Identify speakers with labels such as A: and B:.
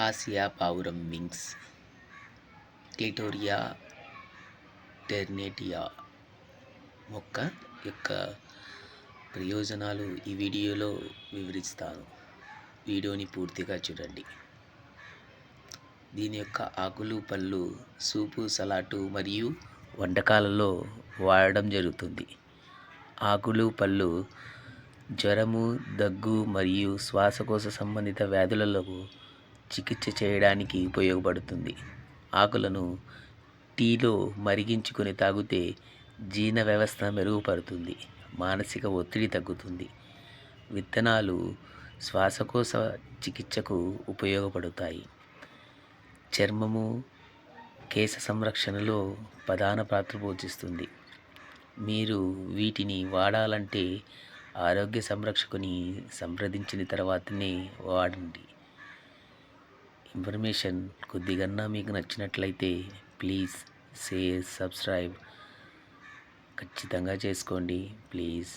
A: Asia పావురం wings క్లిటోరియా టెర్నేటియా మొక్క యొక్క ప్రయోజనాలు ఈ వీడియోలో వివరిస్తాను. వీడియోని పూర్తిగా చూడండి. దీని యొక్క ఆకులు, పళ్ళు సూపు, సలాటు మరియు వంటకాలలో వాడడం జరుగుతుంది. ఆకులు, పళ్ళు జ్వరము, దగ్గు మరియు శ్వాసకోశ సంబంధిత వ్యాధులలో చికిత్స చేయడానికి ఉపయోగపడుతుంది. ఆకులను టీలో మరిగించుకొని తాగితే జీర్ణ వ్యవస్థ మెరుగుపడుతుంది, మానసిక ఒత్తిడి తగ్గుతుంది. విత్తనాలు శ్వాసకోశ చికిత్సకు ఉపయోగపడతాయి. చర్మము, కేశ సంరక్షణలో ప్రధాన పాత్ర పోషిస్తుంది. మీరు వీటిని వాడాలంటే ఆరోగ్య సంరక్షకుని సంప్రదించిన తర్వాతనే వాడండి. ఇన్ఫర్మేషన్ కొద్దిగన్నా మీకు నచ్చినట్లయితే ప్లీజ్ షేర్, సబ్స్క్రైబ్ ఖచ్చితంగా చేసుకోండి ప్లీజ్.